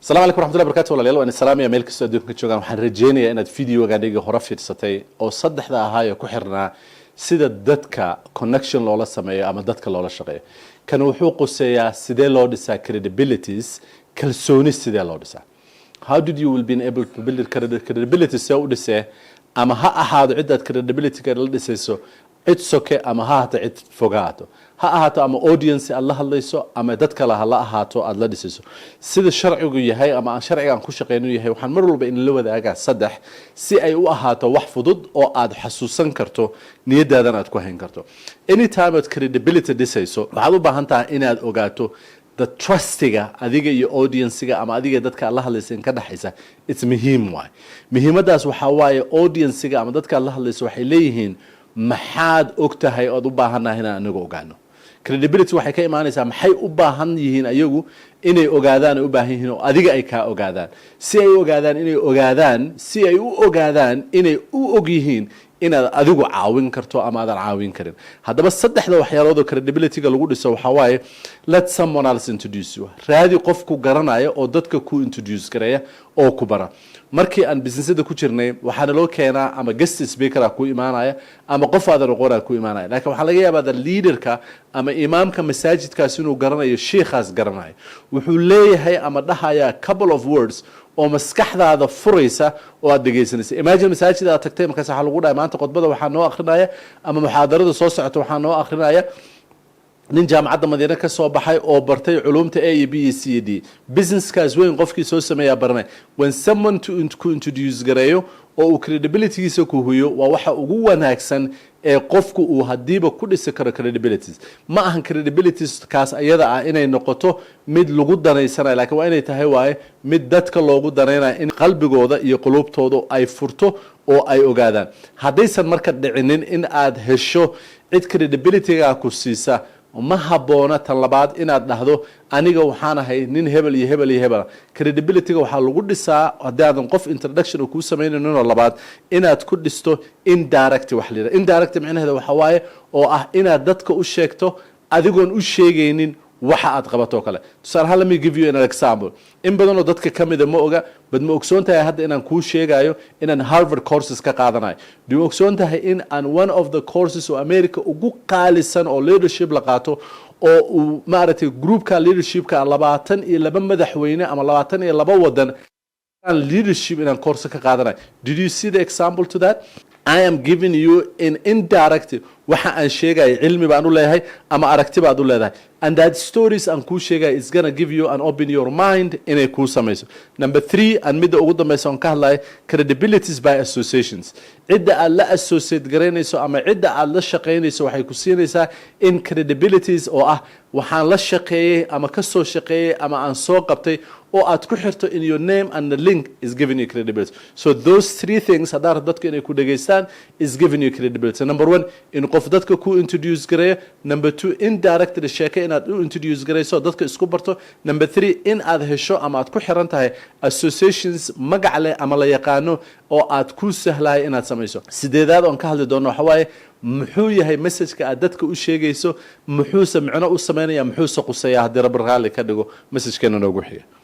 السلام عليكم ورحمة الله وبركاته ولا يلا أنا السلام يا ملك استوديو كنتشوغان waxaan rajeynaya inaad video gaaniga hore fiirsatay oo saddexda ahaa ku xirnaa sida dadka connection loola sameeyo ama dadka loola shaqeeyo kan wuxuu quseeyaa sidee loo dhisaa credibilities kalsooni sidee loo dhisaa how did you will be able to build credibility so dhisay ama ha ahaado cidaad credibility ka la dhisayso cid soke ama ha ahaato cid fogaato ha ahaato ama audience aad la hadlayso ama dad kale ha la ahaato aad la dhisayso sida sharcigu yahay ama aan sharcigan ku shaqeeyno yahay waxaan mar walba in la wadaagaa saddex si ay u ahaato wax fudud oo aad xasuusan karto niyadaadan aad ku hayn karto anytime aad credibility dhisayso waxaad u baahan tahay inaad ogaato the trustiga adiga iyo audiencega ama adiga dadka la hadlaysan ka dhaxaysa it's muhiim waay muhiimadaas waxa waaye audiencega ama dadka la hadlayso waxay leeyihiin maxaad ogtahay oo u baahanahay inaan anagu ogaano credibility waxay ka imaanaysaa maxay u baahan yihiin ayagu inay ogaadaan u baahan yihiin oo adiga ay ka ogaadaan si ay ogaadaan inay ogaadaan si ay u ogaadaan inay u og yihiin inaad adigu caawin karto ama aad caawin karin hadaba saddexda waxyaalood oo credibility-ga lagu dhiso waxa waaye let someone else introduce you raadi qof ku garanaya oo dadka ku introduce gareeya oo ku bara markii aan businessada ku jirnay waxaana loo keenaa ama guest speaker ku imaanaya ama qof aadan aqoon ku imaanaya laakiin waxa laga yaabaa leaderka ama imaamka masaajidkaas inuu garanayo sheekhaas garanayo wuxuu leeyahay ama dhahaya couple of words oo maskaxdaada furaysa oo aad dhageysanaysa imagine masaajid aad tagtay markaas waxa lagu dhahay maanta qodbada waxa noo akhrinaya ama muxaadarada soo socota waxa noo akhrinaya nin jaamacadda Madiina ka soo baxay oo bartay culumta A B C D business kaas weyn qofkii soo sameeya barnay when someone to introduce gareeyo oo uu credibility-giisa ku huyo waa waxa ugu wanaagsan ee qofku uu hadiiba ku dhisi karo credibilities ma ahan credibilities kaas ayada ah inay noqoto mid lagu danaysanayo laakiin waa inay tahay waaye mid dadka loogu danaynayo in qalbigooda iyo qulubtooda ay furto oo ay ogaadaan haddaysan marka dhicinin in aad hesho cid credibility-ga ku siisa ma haboona tan labaad inaad dhahdo aniga waxaan ahay nin hebel iyo hebel iyo hebel credibility-ga waxa lagu dhisaa hadaan qof introduction ku sameeyno labaad inaad ku dhisto indirect wax leeyahay indirect macnaheedu waxa waaye oo ah inaad dadka u sheegto adigoon u sheegaynin waxa aad qabato kale tusaale let me give you an example in badan oo dadka kamida ma oga bad ma ogsoontahay hadda inaan ku sheegayo inaan Harvard courses ka qaadanayo dib ogsoontahay in aan one of the courses oo America ugu qaalisan oo leadership la qaato oo uu maaragtay groupka leadershipka 22 madaxweyne ama 22 wadan leadership inaan course ka qaadanayo did you see the example to that I am giving you an indirect waxa aan sheegay cilmi baan u leeyahay ama aragti baad u leedahay and that stories aan ku sheegay is going to give you an open your mind inay ku samayso number 3 and midda ugu dambaysa aan ka hadlay credibilities by associations cidda aad la associate gareynayso ama cidda aad la shaqeynayso waxay ku siinaysaa in credibilities oo ah waxaan la shaqeeyay ama ka soo shaqeeyay ama aan soo qabtay oo aad ku xirto in your name and the link is giving you credibility so those three things hadda dadka inay ku dhageystaan is giving you credibility number 1 in qof dadka ku introduce gareeyo number 2 indirect sheekay inaad u introduce gareyso dadka isku barto number 3 in aad hesho ama aad ku xiran tahay associations magac leh ama la yaqaano oo aad ku sahlaay inaad samayso sideedaad oo ka hadli doono waxa waaye muxuu yahay message-ka aad dadka u sheegayso muxuu samcino u sameeynaya muxuu quseeyaa hadii rab raali ka dhigo message-keena noogu xiga